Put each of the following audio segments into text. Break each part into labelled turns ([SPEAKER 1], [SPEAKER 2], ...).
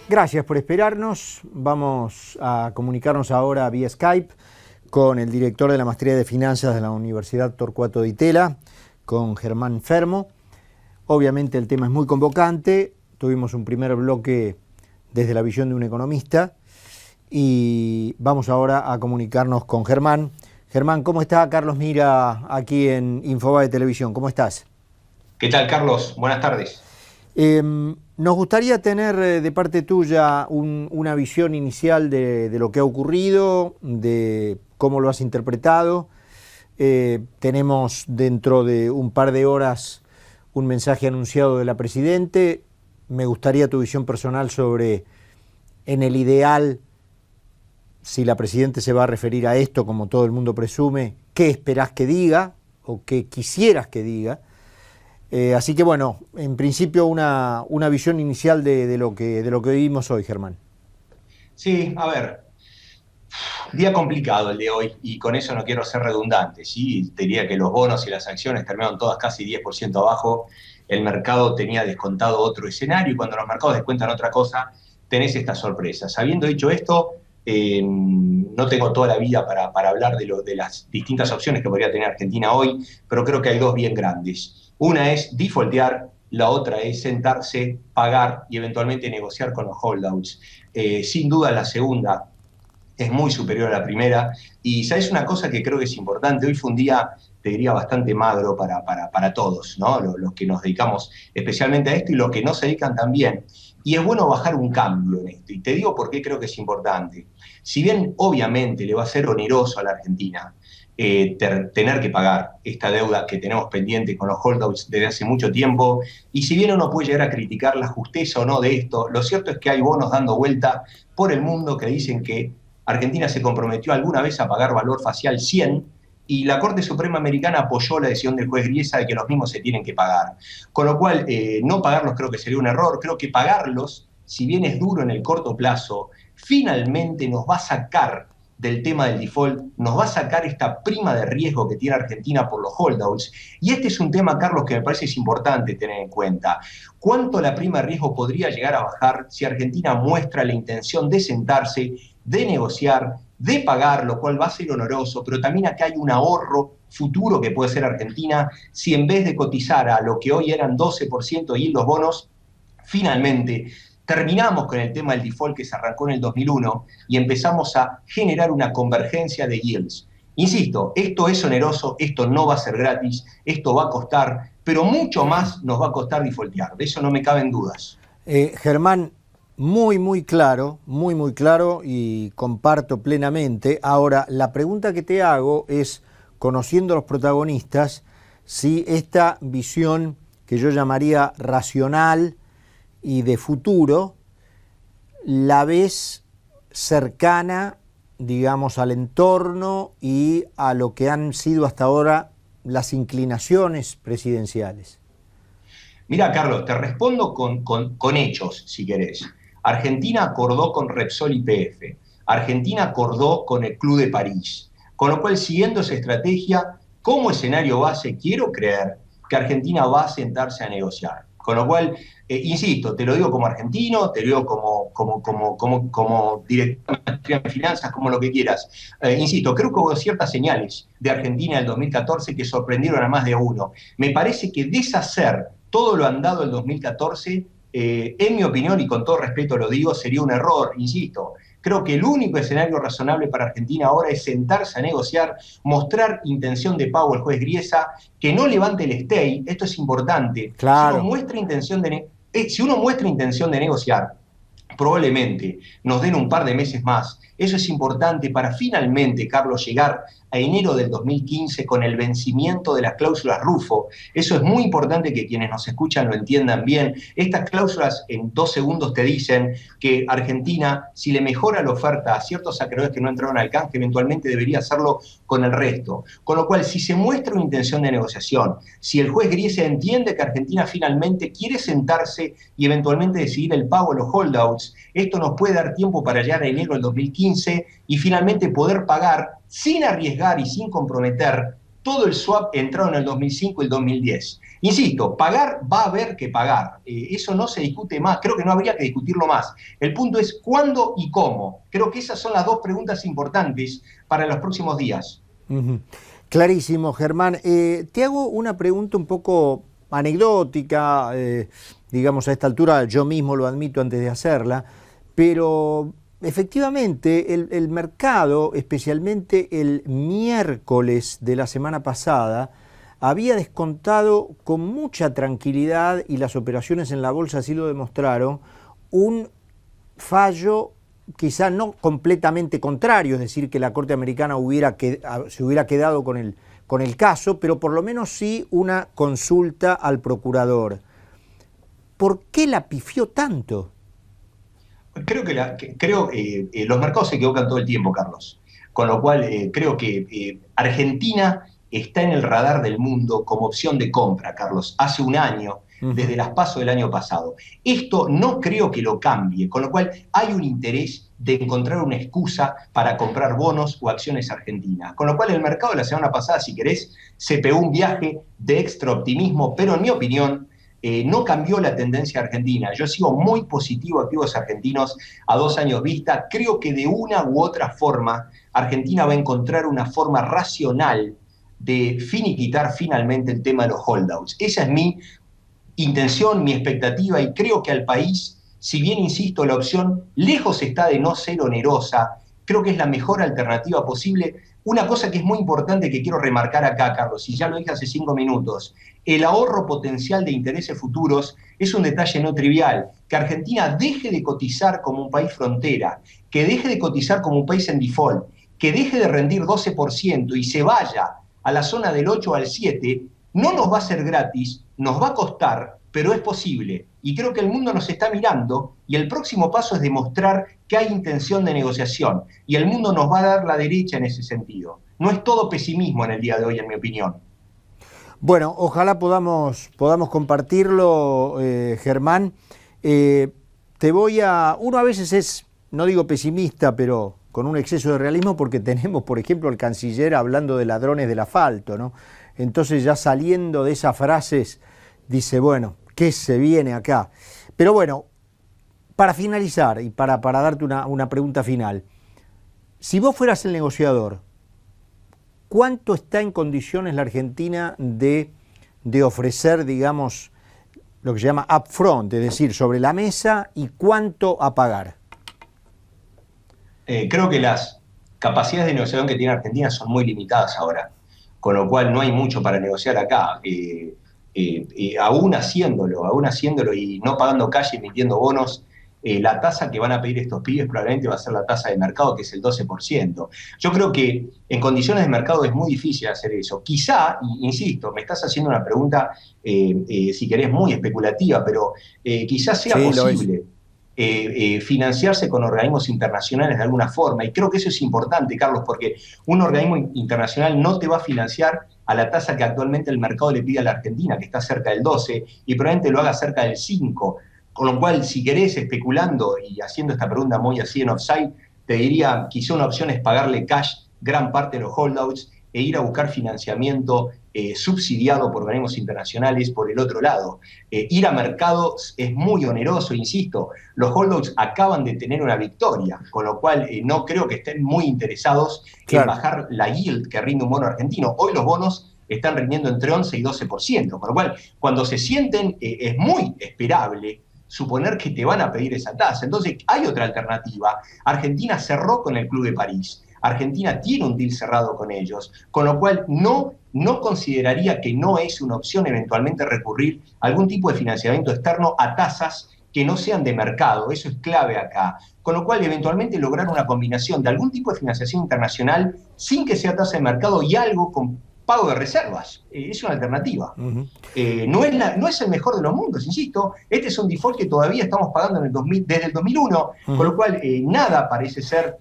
[SPEAKER 1] Gracias por esperarnos. Vamos a comunicarnos ahora vía Skype con el director de la Maestría de Finanzas de la Universidad Torcuato Di Tella, con Germán Fermo. Obviamente el tema es muy convocante. Tuvimos un primer bloque desde la visión de un economista y vamos ahora a comunicarnos con Germán. Germán, ¿cómo está? Carlos Mira, aquí en Infobae Televisión. ¿Cómo estás?
[SPEAKER 2] ¿Qué tal, Carlos? Buenas tardes.
[SPEAKER 1] Nos gustaría tener de parte tuya una visión inicial de lo que ha ocurrido, de cómo lo has interpretado. Tenemos dentro de un par de horas un mensaje anunciado de la Presidente. Me gustaría tu visión personal sobre, en el ideal, si la Presidente se va a referir a esto, como todo el mundo presume, qué esperás que diga o qué quisieras que diga. Así que bueno, en principio una visión inicial de lo que vivimos hoy, Germán.
[SPEAKER 2] Sí, a ver, día complicado el de hoy y con eso no quiero ser redundante, ¿sí? Diría que los bonos y las acciones terminaron todas casi 10% abajo, el mercado tenía descontado otro escenario y cuando los mercados descuentan otra cosa, tenés estas sorpresas. Habiendo dicho esto, no tengo toda la vida para hablar de las distintas opciones que podría tener Argentina hoy, pero creo que hay dos bien grandes. Una es defaultear, la otra es sentarse, pagar y eventualmente negociar con los holdouts. Sin duda la segunda es muy superior a la primera. Y ¿sabes una cosa que creo que es importante? Hoy fue un día, te diría, bastante magro para todos, ¿no? Los que nos dedicamos especialmente a esto y los que no se dedican también. Y es bueno bajar un cambio en esto. Y te digo por qué creo que es importante. Si bien obviamente le va a ser oneroso a la Argentina tener que pagar esta deuda que tenemos pendiente con los holdouts desde hace mucho tiempo, y si bien uno puede llegar a criticar la justeza o no de esto, lo cierto es que hay bonos dando vuelta por el mundo que dicen que Argentina se comprometió alguna vez a pagar valor facial 100 y la Corte Suprema Americana apoyó la decisión del juez Griesa de que los mismos se tienen que pagar. Con lo cual, no pagarlos creo que sería un error. Creo que pagarlos, si bien es duro en el corto plazo, finalmente nos va a sacar del tema del default, nos va a sacar esta prima de riesgo que tiene Argentina por los holdouts. Y este es un tema, Carlos, que me parece es importante tener en cuenta. ¿Cuánto la prima de riesgo podría llegar a bajar si Argentina muestra la intención de sentarse, de negociar, de pagar, lo cual va a ser oneroso, pero también acá hay un ahorro futuro que puede ser Argentina si en vez de cotizar a lo que hoy eran 12% y los bonos, finalmente terminamos con el tema del default que se arrancó en el 2001 y empezamos a generar una convergencia de yields. Insisto, esto es oneroso, esto no va a ser gratis, esto va a costar, pero mucho más nos va a costar defaultear, de eso no me caben dudas.
[SPEAKER 1] Germán, muy claro y comparto plenamente. Ahora, la pregunta que te hago es, conociendo a los protagonistas, si esta visión que yo llamaría racional y de futuro, la ves cercana, digamos, al entorno y a lo que han sido hasta ahora las inclinaciones presidenciales.
[SPEAKER 2] Mira, Carlos, te respondo con hechos, si querés. Argentina acordó con Repsol YPF, Argentina acordó con el Club de París, con lo cual, siguiendo esa estrategia, como escenario base, quiero creer que Argentina va a sentarse a negociar. Con lo cual, insisto, te lo digo como argentino, te lo digo como director de Maestría en Finanzas, como lo que quieras. Insisto, creo que hubo ciertas señales de Argentina del 2014 que sorprendieron a más de uno. Me parece que deshacer todo lo andado del 2014, en mi opinión, y con todo respeto lo digo, sería un error, insisto. Creo que el único escenario razonable para Argentina ahora es sentarse a negociar, mostrar intención de pago al juez Griesa, que no levante el stay, esto es importante.
[SPEAKER 1] Claro.
[SPEAKER 2] Si uno muestra intención de negociar, probablemente nos den un par de meses más. Eso es importante para finalmente, Carlos, llegar a enero del 2015 con el vencimiento de las cláusulas Rufo. Eso es muy importante que quienes nos escuchan lo entiendan bien. Estas cláusulas en 2 segundos te dicen que Argentina, si le mejora la oferta a ciertos acreedores que no entraron al canje, eventualmente debería hacerlo con el resto. Con lo cual, si se muestra una intención de negociación, si el juez Griesa entiende que Argentina finalmente quiere sentarse y eventualmente decidir el pago de los holdouts, esto nos puede dar tiempo para llegar a enero del 2015 y finalmente poder pagar sin arriesgar y sin comprometer todo el swap entrado en el 2005 y el 2010. Insisto, pagar va a haber que pagar. Eso no se discute más, creo que no habría que discutirlo más. El punto es cuándo y cómo. Creo que esas son las dos preguntas importantes para los próximos días.
[SPEAKER 1] Clarísimo, Germán. Te hago una pregunta un poco anecdótica, digamos a esta altura yo mismo lo admito antes de hacerla, pero efectivamente el mercado, especialmente el miércoles de la semana pasada, había descontado con mucha tranquilidad, y las operaciones en la bolsa así lo demostraron, un fallo quizá no completamente contrario, es decir, que la Corte Americana se hubiera quedado con el caso, pero por lo menos sí una consulta al procurador. ¿Por qué la pifió tanto?
[SPEAKER 2] Creo que los mercados se equivocan todo el tiempo, Carlos. Con lo cual, creo que Argentina está en el radar del mundo como opción de compra, Carlos, hace un año, desde las PASO del año pasado. Esto no creo que lo cambie, con lo cual hay un interés de encontrar una excusa para comprar bonos o acciones argentinas. Con lo cual el mercado la semana pasada, si querés, se pegó un viaje de extra optimismo, pero en mi opinión no cambió la tendencia argentina. Yo sigo muy positivo a activos argentinos a 2 años vista. Creo que de una u otra forma Argentina va a encontrar una forma racional de finiquitar finalmente el tema de los holdouts. Esa es mi intención, mi expectativa, y creo que al país, si bien, insisto, la opción lejos está de no ser onerosa, creo que es la mejor alternativa posible. Una cosa que es muy importante que quiero remarcar acá, Carlos, y ya lo dije hace 5 minutos, el ahorro potencial de intereses futuros es un detalle no trivial. Que Argentina deje de cotizar como un país frontera, que deje de cotizar como un país en default, que deje de rendir 12% y se vaya a la zona del 8 al 7, no nos va a ser gratis, nos va a costar, pero es posible. Y creo que el mundo nos está mirando y el próximo paso es demostrar que hay intención de negociación. Y el mundo nos va a dar la derecha en ese sentido. No es todo pesimismo en el día de hoy, en mi opinión.
[SPEAKER 1] Bueno, ojalá podamos compartirlo, Germán. Uno a veces es, no digo pesimista, pero con un exceso de realismo, porque tenemos, por ejemplo, al canciller hablando de ladrones del asfalto, ¿no? Entonces ya saliendo de esas frases, dice, bueno, ¿qué se viene acá? Pero bueno, para finalizar y para darte una pregunta final, si vos fueras el negociador, ¿cuánto está en condiciones la Argentina de ofrecer, digamos, lo que se llama upfront, es decir, sobre la mesa, y cuánto a pagar?
[SPEAKER 2] Creo que las capacidades de negociación que tiene Argentina son muy limitadas ahora, con lo cual no hay mucho para negociar acá. Aún haciéndolo y no pagando calle, emitiendo bonos, la tasa que van a pedir estos pibes probablemente va a ser la tasa de mercado, que es el 12%. Yo creo que en condiciones de mercado es muy difícil hacer eso. Quizá, insisto, me estás haciendo una pregunta, si querés, muy especulativa, pero quizás sea posible financiarse con organismos internacionales de alguna forma. Y creo que eso es importante, Carlos, porque un organismo internacional no te va a financiar a la tasa que actualmente el mercado le pide a la Argentina, que está cerca del 12, y probablemente lo haga cerca del 5. Con lo cual, si querés, especulando y haciendo esta pregunta muy así en offside, te diría, quizá una opción es pagarle cash gran parte de los holdouts e ir a buscar financiamiento subsidiado por organismos internacionales por el otro lado. Ir a mercados es muy oneroso, insisto. Los holdouts acaban de tener una victoria, con lo cual no creo que estén muy interesados en bajar la yield que rinde un bono argentino. Hoy los bonos están rindiendo entre 11 y 12%, con lo cual, cuando se sienten, es muy esperable suponer que te van a pedir esa tasa. Entonces, hay otra alternativa. Argentina cerró con el Club de París. Argentina tiene un deal cerrado con ellos, con lo cual no consideraría que no es una opción eventualmente recurrir a algún tipo de financiamiento externo a tasas que no sean de mercado. Eso es clave acá. Con lo cual, eventualmente lograr una combinación de algún tipo de financiación internacional sin que sea tasa de mercado y algo con pago de reservas. Es una alternativa. No es el mejor de los mundos, insisto. Este es un default que todavía estamos pagando desde el 2001, con lo cual nada parece ser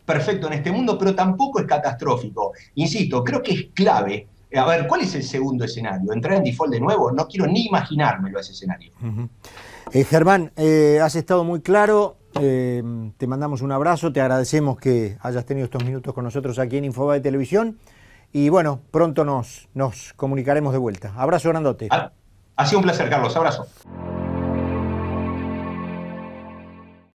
[SPEAKER 2] perfecto en este mundo, pero tampoco es catastrófico. Insisto, creo que es clave. A ver, ¿cuál es el segundo escenario? ¿Entrar en default de nuevo? No quiero ni imaginármelo ese escenario.
[SPEAKER 1] Germán, has estado muy claro. Te mandamos un abrazo, te agradecemos que hayas tenido estos minutos con nosotros aquí en Infobae Televisión y bueno, pronto nos comunicaremos de vuelta. Abrazo grandote.
[SPEAKER 2] Ha sido un placer, Carlos. Abrazo.